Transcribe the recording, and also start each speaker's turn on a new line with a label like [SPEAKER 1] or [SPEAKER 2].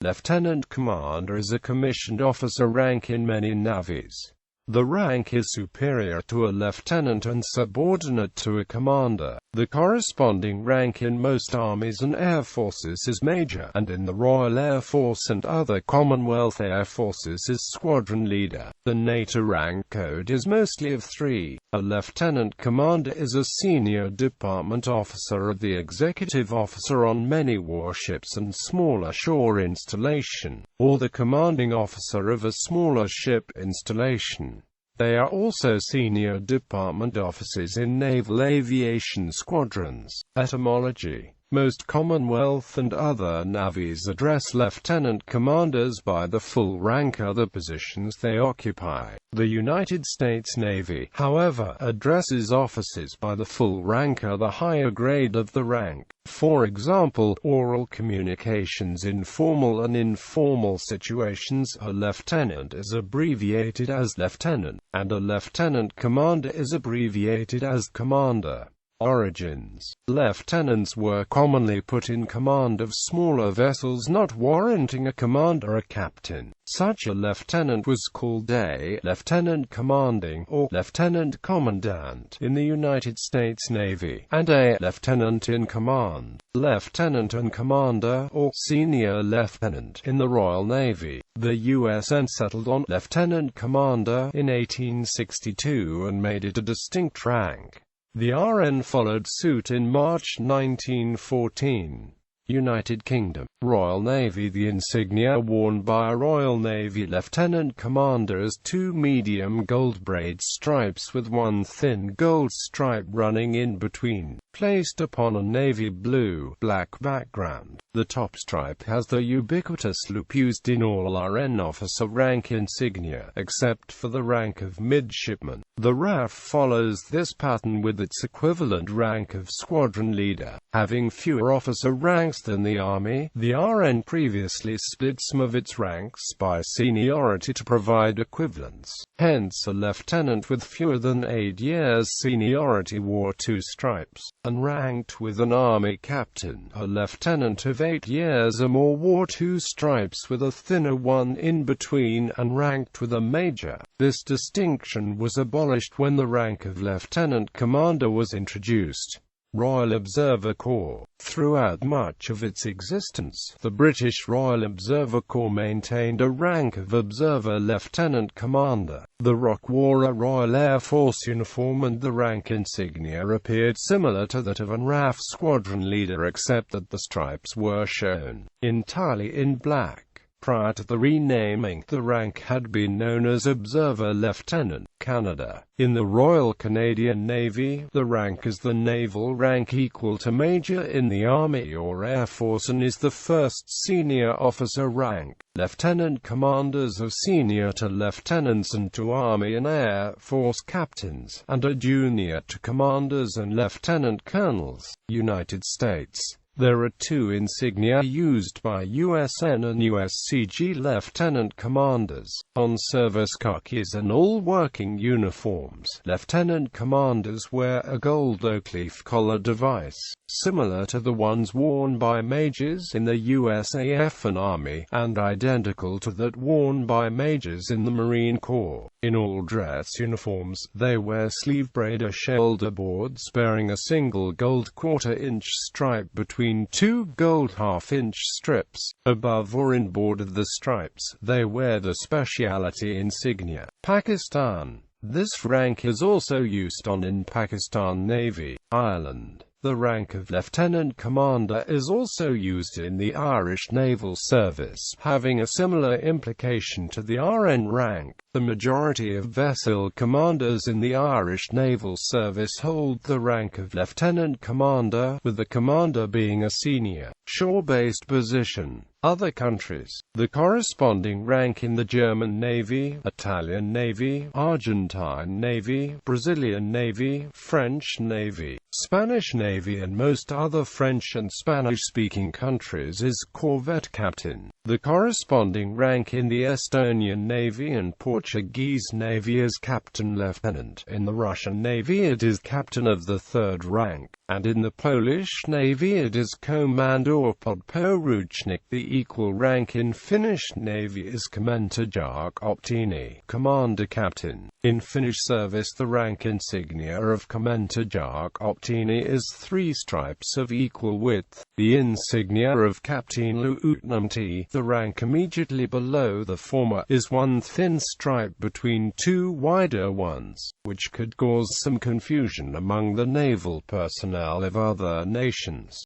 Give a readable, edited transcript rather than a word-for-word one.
[SPEAKER 1] Lieutenant commander is a commissioned officer rank in many navies. The rank is superior to a lieutenant and subordinate to a commander. The corresponding rank in most armies and air forces is major, and in the Royal Air Force and other Commonwealth air forces is squadron leader. The NATO rank code is mostly of 3. A lieutenant commander is a senior department officer of the executive officer on many warships and smaller shore installation, or the commanding officer of a smaller ship installation. They are also senior department officers in naval aviation squadrons. Etymology: most Commonwealth and other navies address lieutenant commanders by the full rank of the positions they occupy. The United States Navy, however, addresses officers by the full rank of the higher grade of the rank. For example, oral communications in formal and informal situations, a lieutenant is abbreviated as lieutenant, and a lieutenant commander is abbreviated as commander. Origins: lieutenants were commonly put in command of smaller vessels not warranting a commander or captain. Such a lieutenant was called a lieutenant commanding or lieutenant commandant in the United States Navy, and a lieutenant in command, lieutenant and commander, or senior lieutenant in the Royal Navy. The USN settled on lieutenant commander in 1862 and made it a distinct rank. The RN followed suit in March 1914. United Kingdom, Royal Navy. The insignia worn by a Royal Navy Lieutenant Commander is 2 medium gold braid stripes with 1 thin gold stripe running in between, placed upon a navy blue-black background. The top stripe has the ubiquitous loop used in all RN officer rank insignia, except for the rank of midshipman. The RAF follows this pattern with its equivalent rank of squadron leader. Having fewer officer ranks than the Army, the RN previously split some of its ranks by seniority to provide equivalence. Hence, a lieutenant with fewer than 8 years seniority wore 2 stripes, and ranked with an Army captain. A lieutenant of 8 years or more wore 2 stripes with a thinner one in between, and ranked with a major. This distinction was abolished when the rank of lieutenant commander was introduced. Royal Observer Corps. Throughout much of its existence, the British Royal Observer Corps maintained a rank of Observer Lieutenant Commander. The ROC wore a Royal Air Force uniform, and the rank insignia appeared similar to that of an RAF squadron leader, except that the stripes were shown entirely in black. Prior to the renaming, the rank had been known as Observer Lieutenant. Canada. In the Royal Canadian Navy, the rank is the naval rank equal to Major in the Army or Air Force and is the first senior officer rank. Lieutenant commanders are senior to lieutenants and to Army and Air Force captains, and are junior to commanders and lieutenant colonels. United States. There are 2 insignia used by USN and USCG lieutenant commanders. On service khakis and all working uniforms, lieutenant commanders wear a gold oak leaf collar device, similar to the ones worn by majors in the USAF and Army, and identical to that worn by majors in the Marine Corps. In all dress uniforms, they wear sleeve braid or shoulder boards bearing a single gold 1/4-inch stripe between 2 gold 1/2-inch strips. Above or inboard of the stripes, they wear the specialty insignia. Pakistan. This rank is also used in Pakistan Navy. Ireland. The rank of Lieutenant Commander is also used in the Irish Naval Service, having a similar implication to the RN rank. The majority of vessel commanders in the Irish Naval Service hold the rank of Lieutenant Commander, with the commander being a senior, shore-based position. Other countries. The corresponding rank in the German Navy, Italian Navy, Argentine Navy, Brazilian Navy, French Navy, Spanish Navy and most other French and Spanish-speaking countries is corvette captain. The corresponding rank in the Estonian Navy and Portuguese Navy is captain lieutenant. In the Russian Navy it is captain of the 3rd rank, and in the Polish Navy it is commander or podporucznik. The equal rank in Finnish Navy is commander.The, commander-captain. In Finnish service, the rank insignia of commander.The is 3 stripes of equal width. The insignia of Captain Lieutenant, the rank immediately below the former, is 1 thin stripe between 2 wider ones, which could cause some confusion among the naval personnel of other nations.